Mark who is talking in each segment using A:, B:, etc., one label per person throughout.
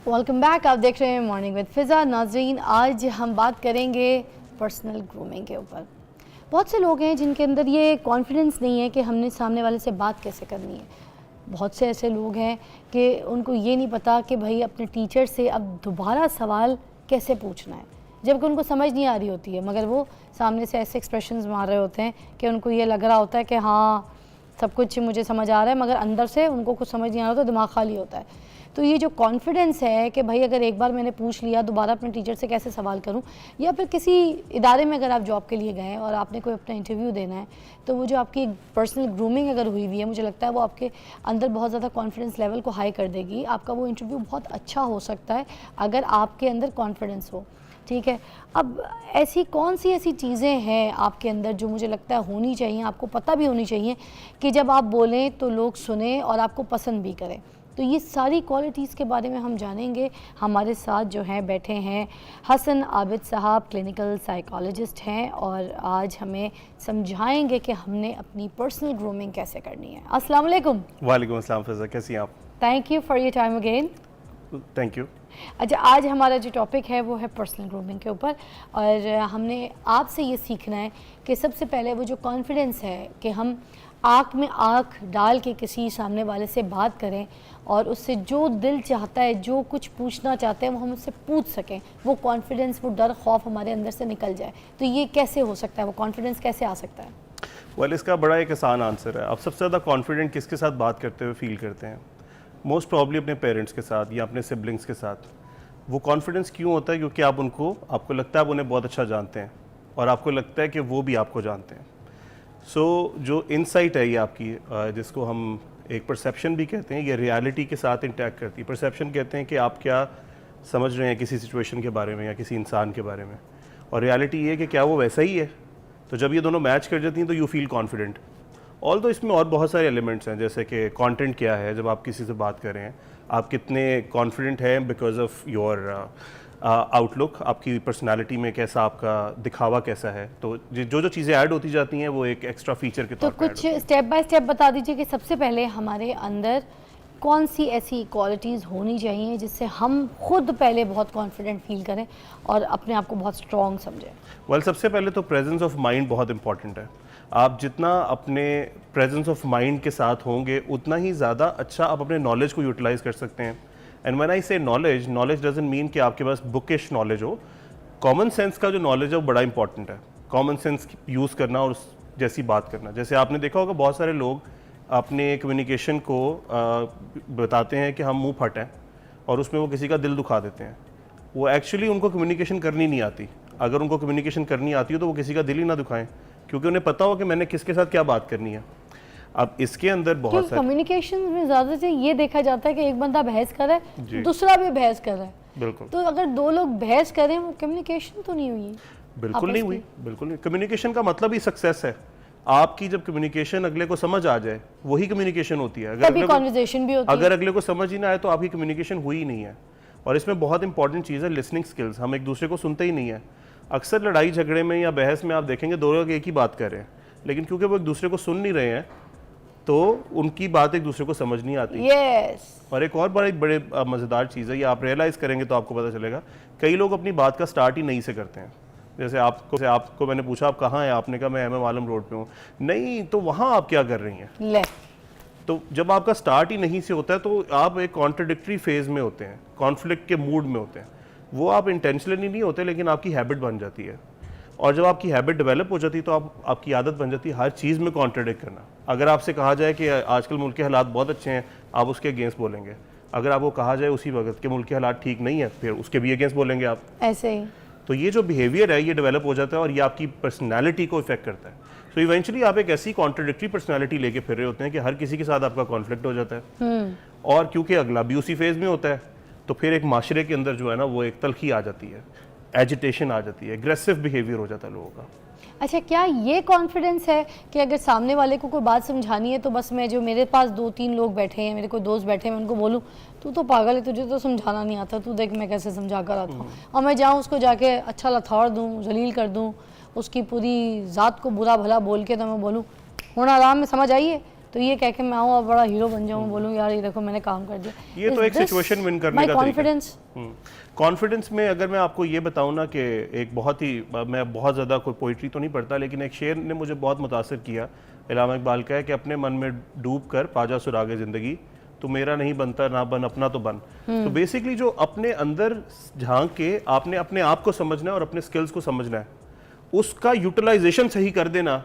A: Welcome back. आप देख रहे हैं मॉर्निंग विद फिज़ा। नाज़रीन, आज हम बात करेंगे पर्सनल ग्रूमिंग के ऊपर। बहुत से लोग हैं जिनके अंदर ये कॉन्फिडेंस नहीं है कि हमने सामने वाले से बात कैसे करनी है। बहुत से ऐसे लोग हैं कि उनको ये नहीं पता कि भाई अपने टीचर से अब दोबारा सवाल कैसे पूछना है, जबकि उनको समझ नहीं आ रही होती है, मगर वो सामने से ऐसे एक्सप्रेशंस मार रहे होते हैं कि उनको ये लग रहा होता है कि हाँ सब कुछ मुझे समझ आ रहा है, मगर अंदर से उनको कुछ समझ नहीं आ रहा होता, दिमाग खाली होता है। तो ये जो कॉन्फिडेंस है कि भाई अगर एक बार मैंने पूछ लिया, दोबारा अपने टीचर से कैसे सवाल करूं, या फिर किसी इदारे में अगर आप जॉब के लिए गए हैं और आपने कोई अपना इंटरव्यू देना है, तो वो जो आपकी पर्सनल ग्रूमिंग अगर हुई हुई है, मुझे लगता है वो आपके अंदर बहुत ज़्यादा कॉन्फिडेंस लेवल को हाई कर देगी। आपका वो इंटरव्यू बहुत अच्छा हो सकता है अगर आपके अंदर कॉन्फिडेंस हो। ठीक है, अब ऐसी कौन सी ऐसी चीज़ें हैं आपके अंदर जो मुझे लगता है होनी चाहिए, आपको पता भी होनी चाहिए कि जब आप बोलें तो लोग सुने और आपको पसंद भी करें। तो ये सारी क्वालिटीज़ के बारे में हम जानेंगे। हमारे साथ जो हैं बैठे हैं हसन आबिद साहब, क्लिनिकल साइकोलॉजिस्ट हैं, और आज हमें समझाएंगे कि हमने अपनी पर्सनल ग्रूमिंग कैसे करनी है। अस्सलाम वालेकुम।
B: वालेकुम अस्सलाम फ़िज़ा, कैसी हैं आप?
A: Thank you for your time again.
B: Thank you.
A: अच्छा, आज हमारा जो टॉपिक है वो है पर्सनल ग्रूमिंग के ऊपर, और हमने आपसे ये सीखना है कि सबसे पहले वो जो कॉन्फिडेंस है कि हम आँख में आँख डाल के किसी सामने वाले से बात करें और उससे जो दिल चाहता है, जो कुछ पूछना चाहते हैं वो हम उससे पूछ सकें, वो कॉन्फिडेंस, वो डर खौफ हमारे अंदर से निकल जाए। तो ये कैसे हो सकता है, वो कॉन्फिडेंस कैसे आ सकता है?
B: वेल, इसका बड़ा एक आसान आंसर है। आप सबसे ज़्यादा कॉन्फिडेंट किसके साथ बात करते हुए फील करते हैं? मोस्ट प्रॉब्ली अपने पेरेंट्स के साथ या अपने सिबलिंग्स के साथ। वो कॉन्फिडेंस क्यों होता है? क्योंकि आपको लगता है आप उन्हें बहुत अच्छा जानते हैं और आपको लगता है कि वो भी आपको जानते हैं। जो इनसाइट है ये आपकी, जिसको हम एक परसेप्शन भी कहते हैं, ये रियलिटी के साथ इंटैक्ट करती है। परसेप्शन कहते हैं कि आप क्या समझ रहे हैं किसी सिचुएशन के बारे में या किसी इंसान के बारे में, और रियलिटी ये है कि क्या वो वैसा ही है। तो जब ये दोनों मैच कर जाती हैं तो यू फील कॉन्फिडेंट। ऑल तो इसमें और बहुत सारे एलिमेंट्स हैं, जैसे कि कंटेंट क्या है, जब आप किसी से बात कर रहे हैं आप कितने कॉन्फिडेंट हैं बिकॉज ऑफ योर आउटलुक, आपकी पर्सनालिटी में कैसा, आपका दिखावा कैसा है। तो जो चीज़ें ऐड होती जाती हैं वो एक एक्स्ट्रा फीचर के तौर पर।
A: तो कुछ स्टेप बाय स्टेप बता दीजिए कि सबसे पहले हमारे अंदर कौन सी ऐसी क्वालिटीज़ होनी चाहिए जिससे हम खुद पहले बहुत कॉन्फिडेंट फील करें और अपने आप को बहुत स्ट्रॉन्ग समझें।
B: वेल, सबसे पहले तो प्रेजेंस ऑफ माइंड बहुत इंपॉर्टेंट है। आप जितना अपने प्रेजेंस ऑफ माइंड के साथ होंगे उतना ही ज़्यादा अच्छा आप अपने नॉलेज को यूटिलाइज कर सकते हैं। एंड व्हेन आई से नॉलेज, नॉलेज डजंट मीन कि आपके पास बुकिश नॉलेज हो। कॉमन सेंस का जो नॉलेज है वो बड़ा इंपॉर्टेंट है। कॉमन सेंस यूज़ करना और उस जैसी बात करना। जैसे आपने देखा होगा बहुत सारे लोग अपने कम्युनिकेशन को बताते हैं कि हम मुंह फट हैं, और उसमें वो किसी का दिल दुखा देते हैं। वो एक्चुअली उनको कम्युनिकेशन करनी नहीं आती। अगर उनको कम्युनिकेशन करनी आती हो तो वो किसी का दिल ही ना दुखाएं, क्योंकि उन्हें पता हो कि मैंने किसके साथ क्या बात करनी है। अब इसके अंदर बहुत सारे
A: कम्युनिकेशन में ज़्यादा से ये देखा जाता है कि एक बंदा बहस कर रहा है, दूसरा भी बहस कर रहा है।
B: बिल्कुल।
A: तो अगर दो लोग बहस करें वो कम्युनिकेशन तो नहीं हुई?
B: बिल्कुल नहीं हुई, बिल्कुल नहीं। कम्युनिकेशन का मतलब ही सक्सेस है। आपकी जब कम्युनिकेशन अगले को समझ आ जाए वही कम्युनिकेशन होती है। अगर अगले को समझ ही ना आए तो आपकी कम्युनिकेशन हुई ही नहीं है। और इसमें बहुत इंपॉर्टेंट चीज़ है लिसनिंग स्किल्स। हम एक दूसरे को सुनते ही नहीं है। अक्सर लड़ाई झगड़े में या बहस में आप देखेंगे दो लोग एक ही बात कर रहे हैं, लेकिन क्योंकि वो एक दूसरे को सुन नहीं रहे हैं तो उनकी बात एक दूसरे को समझ नहीं आती। और एक और बड़े मज़ेदार चीज़ है, ये आप रियलाइज़ करेंगे तो आपको पता चलेगा, कई लोग अपनी बात का स्टार्ट ही नहीं से करते हैं। जैसे आपको मैंने पूछा आप कहाँ हैं, आपने कहा मैं MM आलम रोड पे हूँ। नहीं, तो वहाँ आप क्या कर रही हैं? तो जब आपका स्टार्ट ही नहीं से होता है तो आप एक कॉन्ट्रडिक्टरी फेज में होते हैं, कॉन्फ्लिक्ट के मूड में होते हैं। वो आप इंटेंशनली नहीं होते, लेकिन आपकी हैबिट बन जाती है। और जब आपकी हैबिट डेवलप हो जाती है तो आपकी आदत बन जाती है हर चीज़ में कॉन्ट्रडिक्ट करना। अगर आपसे कहा जाए कि आजकल मुल्क के हालात बहुत अच्छे हैं, आप उसके अगेंस्ट बोलेंगे। अगर आपको कहा जाए उसी वक्त के मुल्क के हालात ठीक नहीं है, फिर उसके भी अगेंस्ट बोलेंगे आप।
A: ऐसे ही
B: तो ये जो बिहेवियर है ये डेवलप हो जाता है और ये आपकी पर्सनैलिटी को इफेक्ट करता है। तो इवेंचुअली आप एक ऐसी कॉन्ट्रडिक्टरी पर्सनैलिटी लेके फिर रहे होते हैं कि हर किसी के साथ आपका कॉन्फ्लिक्ट हो जाता है। और क्योंकि अगला भी उसी फेज में होता है तो फिर एक माशरे के अंदर जो है ना वो एक तलखी आ जाती है, एजिटेशन आ जाती है, एग्रेसिव बिहेवियर हो जाता है लोगों का।
A: अच्छा, क्या ये कॉन्फिडेंस है कि अगर सामने वाले को कोई बात समझानी है तो बस मैं, जो मेरे पास 2-3 लोग बैठे हैं, मेरे कोई दोस्त बैठे हैं, मैं उनको बोलूँ तू तो पागल है, तुझे तो समझाना नहीं आता, तू देख मैं कैसे समझा कर आता हूँ, और मैं जाऊँ उसको जाके अच्छा लथाड़ दूँ, जलील कर दूँ, उसकी पूरी ज़ात को बुरा भला बोल के तो मैं बोलूँ हुण आराम में समझ आई है, तो ये कह के मैं आऊँ और बड़ा हीरो बन जाऊँ, बोलूँ यार ये देखो मैंने काम कर दिया।
B: ये तो एक सिचुएशन विन करने का
A: कॉन्फिडेंस।
B: कॉन्फिडेंस में अगर मैं आपको ये बताऊँ ना कि एक बहुत ही, मैं बहुत ज़्यादा कोई पोइट्री तो नहीं पढ़ता, लेकिन एक शेर ने मुझे बहुत मुतासिर किया, इलामा इकबाल का है कि अपने मन में डूब कर पाजा सुरागे ज़िंदगी, तो मेरा नहीं बनता ना बन अपना तो बन। तो बेसिकली जो अपने अंदर झांक के आपने अपने आप को समझना है और अपने स्किल्स को समझना है, उसका यूटिलाइजेशन सही कर देना,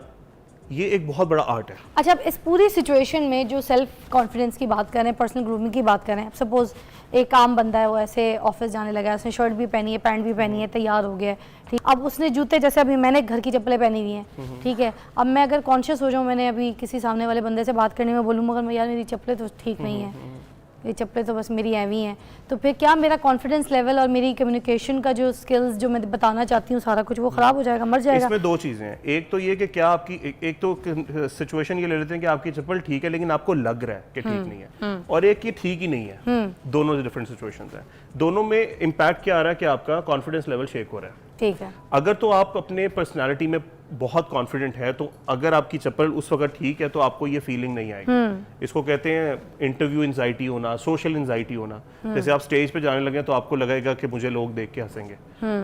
B: ये एक बहुत बड़ा आर्ट है।
A: अच्छा, अब इस पूरी सिचुएशन में जो सेल्फ कॉन्फिडेंस की बात करें, पर्सनल ग्रूमिंग की बात करें, सपोज एक आम बंदा है, वो ऐसे ऑफिस जाने लगा है, उसने शर्ट भी पहनी है, पैंट भी पहनी है, तैयार हो गया है, ठीक। अब उसने जूते, जैसे अभी मैंने घर की चप्पलें पहनी हुई हैं, ठीक है, अब मैं अगर कॉन्शियस हो जाऊँ, मैंने अभी किसी सामने वाले बंदे से बात करने में बोलूँ मगर मैं यार मेरी चप्पलें तो ठीक नहीं है, ये चप्पलें तो बस मेरी ऐवी हैं, तो फिर क्या मेरा कॉन्फिडेंस लेवल और मेरी कम्युनिकेशन का जो स्किल्स जो मैं बताना चाहती हूँ सारा कुछ वो ख़राब हो जाएगा, मर जाएगा?
B: इसमें दो चीज़ें हैं, एक तो ये कि क्या आपकी एक तो सिचुएशन ये ले लेते हैं कि आपकी चप्पल ठीक है लेकिन आपको लग रहा है कि ठीक नहीं है, और एक ये ठीक ही नहीं है, दोनों डिफरेंट सिचुएशंस हैं। दोनों में इम्पैक्ट क्या आ रहा है कि आपका कॉन्फिडेंस लेवल शेक हो रहा है।
A: ठीक है,
B: अगर तो आप अपने पर्सनालिटी में बहुत कॉन्फिडेंट है, तो अगर आपकी चप्पल उस वक्त ठीक है तो आपको ये फीलिंग नहीं आएगी। इसको कहते हैं इंटरव्यू एंजाइटी होना, सोशल एंजाइटी होना। जैसे आप स्टेज पे जाने लगे तो आपको लगेगा कि मुझे लोग देख के हंसेंगे,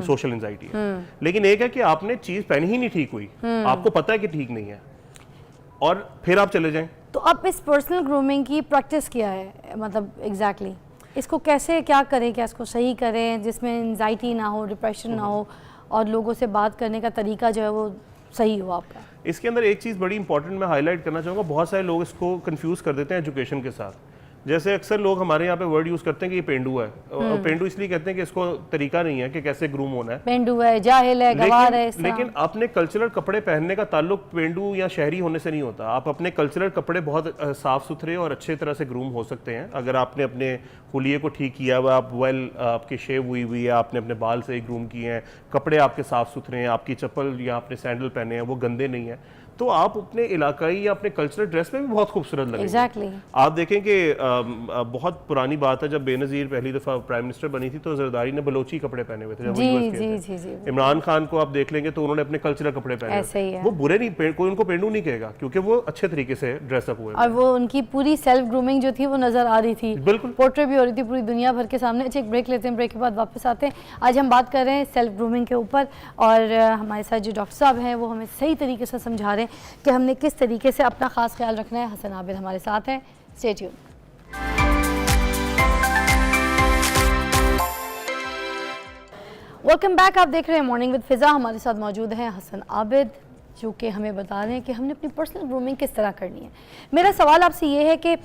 B: सोशल एंजाइटी है। लेकिन एक है कि आपने चीज पहनी ही नहीं ठीक हुई, आपको पता है कि ठीक नहीं है, और फिर आप चले जाएं।
A: तो अब इस पर्सनल ग्रूमिंग की प्रैक्टिस क्या है, मतलब एग्जैक्टली इसको कैसे क्या करें, क्या इसको सही करें जिसमें एंजाइटी ना हो, डिप्रेशन ना हो, और लोगों से बात करने का तरीका जो है वो सही हो आपका?
B: इसके अंदर एक चीज़ बड़ी इंपॉर्टेंट मैं हाईलाइट करना चाहूँगा, बहुत सारे लोग इसको कंफ्यूज कर देते हैं एजुकेशन के साथ। जैसे अक्सर लोग हमारे यहाँ पे वर्ड यूज करते हैं कि ये पेंडू है, और पेंडू इसलिए कहते हैं कि इसको तरीका नहीं है कि कैसे ग्रूम होना है,
A: पेंडू है, जाहिल है, गवार है।
B: लेकिन अपने कल्चरल कपड़े पहनने का ताल्लुक पेंडू या शहरी होने से नहीं होता। आप अपने कल्चरल कपड़े बहुत साफ सुथरे और अच्छे तरह से ग्रूम हो सकते हैं अगर आपने अपने हुलिये को ठीक किया हुआ, आप आपकी शेव हुई हुई है, आपने अपने बाल से ग्रूम किए हैं, कपड़े आपके साफ सुथरे हैं, आपकी चप्पल या आपने सैंडल पहने हैं वो गंदे नहीं है, तो आप अपने इलाकाई या अपने कल्चरल ड्रेस में भी बहुत खूबसूरत लगेंगे।
A: Exactly.
B: आप देखें कि बहुत पुरानी बात है, जब बेनज़ीर पहली दफा प्राइम मिनिस्टर बनी थी तो जरदारी ने बलोची कपड़े पहने हुए थे।
A: जी।
B: इमरान खान को आप देख लेंगे तो उन्होंने अपने कल्चरल कपड़े पहने हुए, वो बुरे नहीं, कोई उनको पेंडू नहीं कहेगा क्योंकि वो अच्छे तरीके से ड्रेसअप हुए,
A: और वो उनकी पूरी सेल्फ ग्रूमिंग जो थी वो नजर आ रही थी,
B: बिल्कुल
A: पोर्ट्रेट भी हो रही थी पूरी दुनिया भर के सामने। अच्छा, एक ब्रेक लेते हैं, ब्रेक के बाद वापस आते हैं। आज हम बात कर रहे हैं सेल्फ ग्रूमिंग के ऊपर, और हमारे साथ जो डॉक्टर साहब हैं वो हमें सही तरीके से समझा रहे हैं कि हमने किस तरीके से अपना खास ख्याल रखना है। हसन आबिद हमारे साथ हैं, स्टे ट्यून। वेलकम बैक, आप देख रहे हैं मॉर्निंग विद फिज़ा। हमारे साथ मौजूद हैं हसन आबिद जो कि हमें बता रहे हैं कि हमने अपनी पर्सनल ग्रूमिंग किस तरह करनी है। मेरा सवाल आपसे ये है कि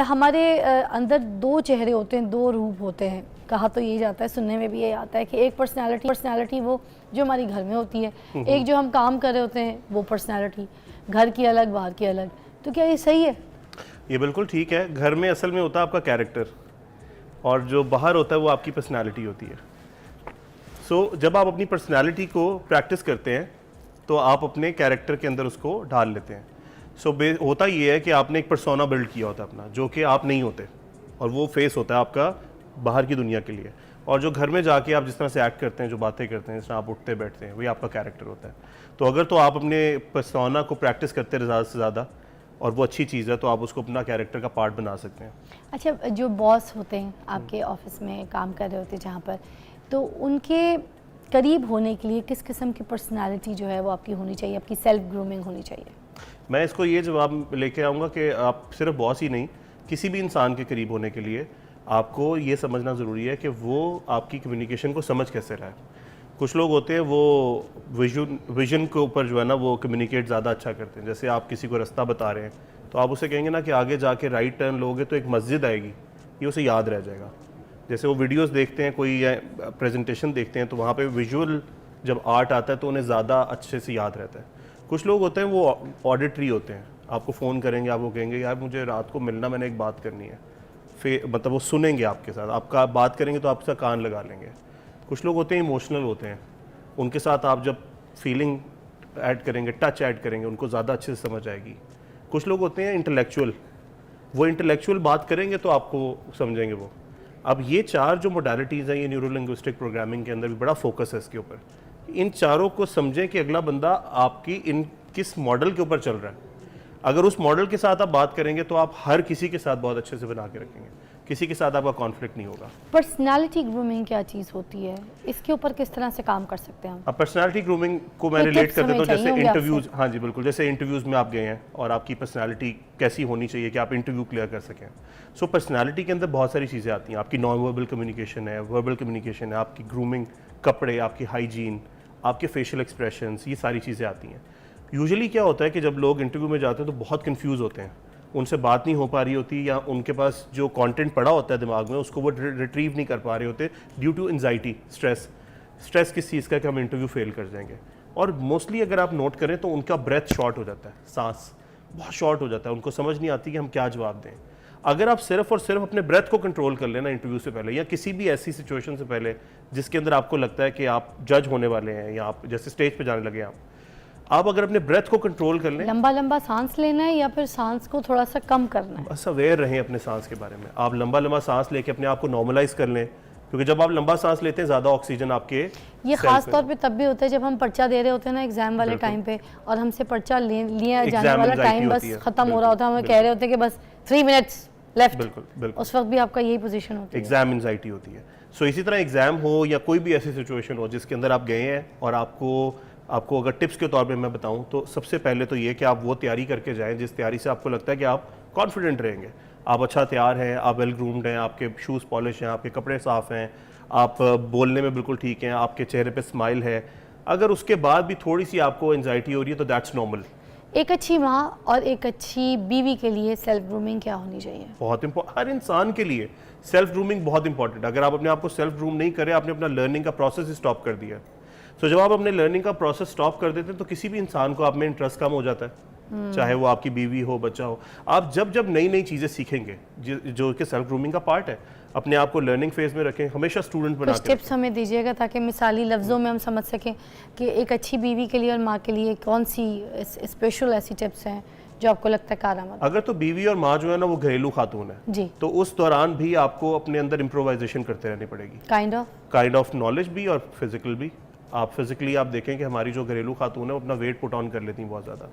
A: हमारे अंदर दो चेहरे होते हैं, दो रूप होते हैं। कहा तो ये जाता है, सुनने में भी ये आता है कि एक पर्सनालिटी वो जो हमारी घर में होती है, एक जो हम काम कर रहे होते हैं वो पर्सनालिटी, घर की अलग बाहर की अलग। तो क्या ये सही है?
B: ये बिल्कुल ठीक है। घर में असल में होता है आपका कैरेक्टर, और जो बाहर होता है वो आपकी पर्सनालिटी होती है। जब आप अपनी पर्सनालिटी को प्रैक्टिस करते हैं तो आप अपने कैरेक्टर के अंदर उसको डाल लेते हैं। होता ये है कि आपने एक पर्सोना बिल्ड किया होता है अपना, जो कि आप नहीं होते, और वो फेस होता है आपका बाहर की दुनिया के लिए। और जो घर में जाके आप जिस तरह से एक्ट करते हैं, जो बातें करते हैं, जिस तरह आप उठते बैठते हैं, वही आपका कैरेक्टर होता है। तो अगर तो आप अपने पर्सोना को प्रैक्टिस करते हैं ज़्यादा से ज़्यादा, और वो अच्छी चीज़ है, तो आप उसको अपना कैरेक्टर का पार्ट बना सकते हैं।
A: अच्छा, जो बॉस होते हैं आपके ऑफिस में काम कर रहे होते हैं जहाँ पर, तो उनके करीब होने के लिए किस किस्म की पर्सनालिटी जो है वो आपकी होनी चाहिए, आपकी सेल्फ ग्रूमिंग होनी चाहिए?
B: मैं इसको ये जवाब लेके आऊँगा कि आप सिर्फ बॉस ही नहीं, किसी भी इंसान के करीब होने के लिए आपको ये समझना ज़रूरी है कि वो आपकी कम्युनिकेशन को समझ कैसे रहा है। कुछ लोग होते हैं वो विजन के ऊपर जो है ना वो कम्युनिकेट ज़्यादा अच्छा करते हैं। जैसे आप किसी को रास्ता बता रहे हैं तो आप उसे कहेंगे ना कि आगे जाके राइट टर्न लोगे तो एक मस्जिद आएगी, ये उसे याद रह जाएगा। जैसे वो वीडियोस देखते हैं, कोई प्रेजेंटेशन देखते हैं, तो वहाँ पे विजुअल जब आर्ट आता है तो उन्हें ज़्यादा अच्छे से याद रहता है। कुछ लोग होते हैं वो ऑडिटरी होते हैं, आपको फ़ोन करेंगे, आपको कहेंगे यार मुझे रात को मिलना, मैंने एक बात करनी है, फिर मतलब वो सुनेंगे आपके साथ, आपका बात करेंगे तो आपका कान लगा लेंगे। कुछ लोग होते हैं इमोशनल होते हैं, उनके साथ आप जब फीलिंग ऐड करेंगे, टच ऐड करेंगे, उनको ज़्यादा अच्छे से समझ आएगी। कुछ लोग होते हैं इंटेलेक्चुअल, वो इंटेलेक्चुअल बात करेंगे तो आपको समझेंगे वो। अब ये चार जो मोडालिटीज़ हैं, ये न्यूरो लिंग्विस्टिक प्रोग्रामिंग के अंदर भी बड़ा फोकस है इसके ऊपर। इन चारों को समझें कि अगला बंदा आपकी इन किस मॉडल के ऊपर चल रहा है। अगर उस मॉडल के साथ आप बात करेंगे तो आप हर किसी के साथ बहुत अच्छे से बना के रखेंगे, किसी के साथ आपका कॉन्फ्लिक्ट नहीं होगा।
A: पर्सनालिटी ग्रूमिंग क्या चीज़ होती है, इसके ऊपर किस तरह से काम कर सकते हैं हम?
B: अब पर्सनालिटी ग्रूमिंग को मैं रिलेट कर देता हूँ जैसे इंटरव्यूज, हाँ जी बिल्कुल, जैसे इंटरव्यूज में आप गए हैं और आपकी पर्सनालिटी कैसी होनी चाहिए कि आप इंटरव्यू क्लियर कर सकें। सो पर्सनालिटी के अंदर बहुत सारी चीज़ें आती हैं, आपकी नॉन वर्बल कम्युनिकेशन है, वर्बल कम्युनिकेशन है, आपकी ग्रूमिंग, कपड़े, आपकी हाइजीन, आपके फेशियल एक्सप्रेशंस, ये सारी चीज़ें आती हैं। यूजुअली क्या होता है कि जब लोग इंटरव्यू में जाते हैं तो बहुत कंफ्यूज होते हैं, उनसे बात नहीं हो पा रही होती या उनके पास जो कंटेंट पड़ा होता है दिमाग में उसको वो रिट्रीव नहीं कर पा रहे होते ड्यू टू एंजाइटी, स्ट्रेस किस चीज़ का कि हम इंटरव्यू फेल कर जाएंगे। और मोस्टली अगर आप नोट करें तो उनका ब्रेथ शॉर्ट हो जाता है, सांस बहुत शॉर्ट हो जाता है, उनको समझ नहीं आती कि हम क्या जवाब दें। अगर आप सिर्फ और सिर्फ अपने ब्रेथ को कंट्रोल कर लेना इंटरव्यू से पहले या किसी भी ऐसी सिचुएशन से पहले जिसके अंदर आपको लगता है कि आप जज होने वाले हैं या आप जैसे स्टेज पे जाने लगे आप अगर अपने ब्रेथ को कंट्रोल कर लें,
A: लंबा लंबा सांस लेना है या फिर सांस को थोड़ा सा कम करना है?
B: बस अवेयर रहें अपने सांस के बारे में। आप लंबा लंबा सांस लेके अपने आप को नॉर्मलाइज कर लें, क्योंकि जब आप लंबा सांस लेते हैं ज़्यादा ऑक्सीजन आपके
A: ये खास तौर पे तब भी होता है जब हम पर्चा दे रहे होते हैं ना एग्जाम वाले टाइम पे, और हमसे पर्चा लिया जाने वाला टाइम बस खत्म हो रहा होता है, हमें कह रहे होते हैं कि बस 3 मिनट्स लेफ्ट।
B: बिल्कुल,
A: उस वक्त भी आपका यही पोजीशन होती है,
B: एग्जाम एंजाइटी होती है। सो इसी तरह एग्जाम हो या कोई भी ऐसी सिचुएशन हो जिसके अंदर आप गए हैं और आपको अगर टिप्स के तौर पे मैं बताऊं तो सबसे पहले तो ये कि आप वो तैयारी करके जाएं जिस तैयारी से आपको लगता है कि आप कॉन्फिडेंट रहेंगे, आप अच्छा तैयार हैं, आप वेल ग्रूम्ड हैं, आपके शूज़ पॉलिश हैं, आपके कपड़े साफ़ हैं, आप बोलने में बिल्कुल ठीक हैं, आपके चेहरे पे स्माइल है। अगर उसके बाद भी थोड़ी सी आपको एंजाइटी हो रही है तो दैट्स नॉर्मल।
A: एक अच्छी माँ और एक अच्छी बीवी के लिए सेल्फ ग्रूमिंग क्या होनी चाहिए?
B: बहुत इंपॉर्टेंट, हर इंसान के लिए सेल्फ ग्रूमिंग बहुत इंपॉर्टेंट। अगर आप अपने आप को सेल्फ ग्रूम नहीं करें, आपने अपना लर्निंग का प्रोसेस स्टॉप कर दिया। सो जब आप अपने लर्निंग का प्रोसेस स्टॉप कर देते हैं तो किसी भी इंसान को आप में इंटरेस्ट कम हो जाता है, चाहे वो आपकी बीवी हो, बच्चा हो। आप जब नई नई चीज़ें सीखेंगे जो कि सेल्फ ग्रूमिंग का पार्ट है, अपने आप को लर्निंग फेज में रखें, हमेशा स्टूडेंट बना के
A: कुछ टिप्स हमें दीजिएगा ताकि मिसाली लफ्ज़ों में हम समझ सकें कि एक अच्छी बीवी के लिए और माँ के लिए कौन सी स्पेशल ऐसी टिप्स हैं जो आपको लगता है कारआमद?
B: अगर तो बीवी और माँ जो है ना वो घरेलू खातून है
A: जी,
B: तो उस दौरान भी आपको अपने अंदर इम्प्रोवाइजेशन करते रहनी पड़ेगी, काइंड ऑफ नॉलेज भी और फिजिकल भी। आप फिजिकली आप देखें कि हमारी जो घरेलू खातून है वो अपना वेट पुट ऑन कर लेती हैं बहुत ज़्यादा,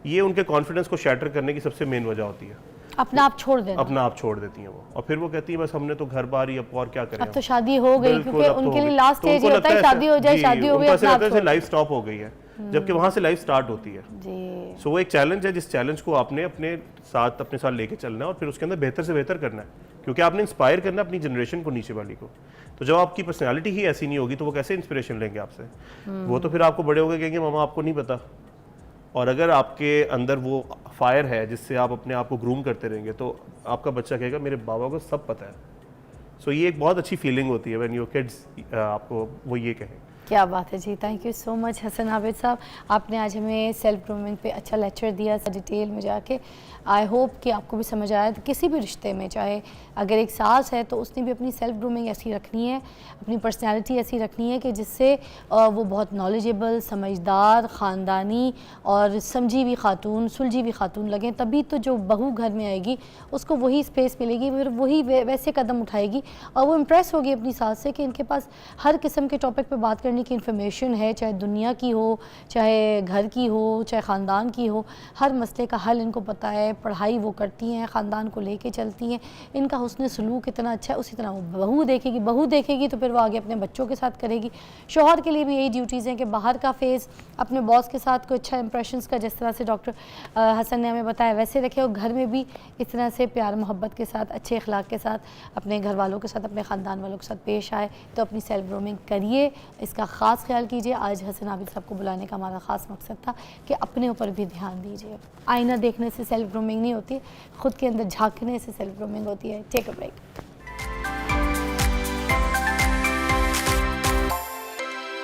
B: ये उनके कॉन्फिडेंस को शैटर करने की सबसे मेन वजह होती है।
A: अपना आप छोड़ देना,
B: अपना आप छोड़ देती हैं वो, और फिर वो कहती है बस हमने तो घर बार ही, अब और क्या करें,
A: अब तो शादी हो गई, क्योंकि उनके लिए लास्ट स्टेज होता है शादी हो जाए, शादी हो गई,
B: लाइफ स्टॉप हो गई है, जबकि वहां से लाइफ स्टार्ट होती है। सो वो एक चैलेंज है, जिस चैलेंज को आपने अपने साथ लेके चलना है और फिर उसके अंदर बेहतर से बेहतर करना है, क्योंकि आपने इंस्पायर करना है अपनी जनरेशन को, नीचे वाली को। तो जब आपकी पर्सनैलिटी ही ऐसी नहीं होगी तो वो कैसे इंस्पिरेशन लेंगे आपसे? वो तो फिर आपको बड़े होकर कहेंगे मामा आपको नहीं पता। और अगर आपके अंदर वो फायर है जिससे आप अपने आप को ग्रूम करते रहेंगे तो आपका बच्चा कहेगा मेरे बाबा को सब पता है। सो ये एक बहुत अच्छी फीलिंग होती है व्हेन योर किड्स आपको वो ये कहें।
A: क्या बात है जी, thank you so much Hasan Abid साहब, आपने आज हमें सेल्फ ग्रूमिंग पे अच्छा लेक्चर दिया डिटेल में जाके। आई होप कि आपको भी समझ आया कि किसी भी रिश्ते में, चाहे अगर एक सास है तो उसने भी अपनी सेल्फ ग्रूमिंग ऐसी रखनी है, अपनी पर्सनैलिटी ऐसी रखनी है कि जिससे वो बहुत नॉलेजेबल, समझदार, ख़ानदानी और समझी हुई खातून, सुलझी हुई खातून लगें। तभी तो जो बहू घर में आएगी उसको वही स्पेस मिलेगी, फिर वही वैसे कदम उठाएगी और वो इम्प्रेस होगी अपनी सास से कि इनके पास हर किस्म के टॉपिक पर बात करने की इन्फॉर्मेशन है, चाहे दुनिया की हो, चाहे घर की हो, चाहे ख़ानदान की हो, हर मसले का हल इनको पता है। पढ़ाई वो करती हैं, ख़ानदान को लेके चलती हैं, इनका हुस्न सलूक इतना अच्छा है, उसी तरह वो बहू देखेगी तो फिर वो आगे अपने बच्चों के साथ करेगी। शौहर के लिए भी यही ड्यूटीज़ हैं कि बाहर का फेस अपने बॉस के साथ कोई अच्छा इंप्रेशंस का, जिस तरह से डॉक्टर हसन ने हमें बताया वैसे रखे, और घर में भी इस तरह से प्यार मोहब्बत के साथ, अच्छे अखलाक के साथ अपने घर वालों के साथ, अपने ख़ानदान वालों के साथ पेश आए। तो अपनी सेल्फ ग्रूमिंग करिए, इसका ख़ास ख्याल कीजिए। आज हसन आबिद साहब को बुलाने का हमारा ख़ास मकसद था कि अपने ऊपर भी ध्यान दीजिए। आईना देखने से सेल्फ ग्रूमिंग नहीं होती, खुद के अंदर झांकने से सेल्फ ग्रूमिंग होती है। Take a break.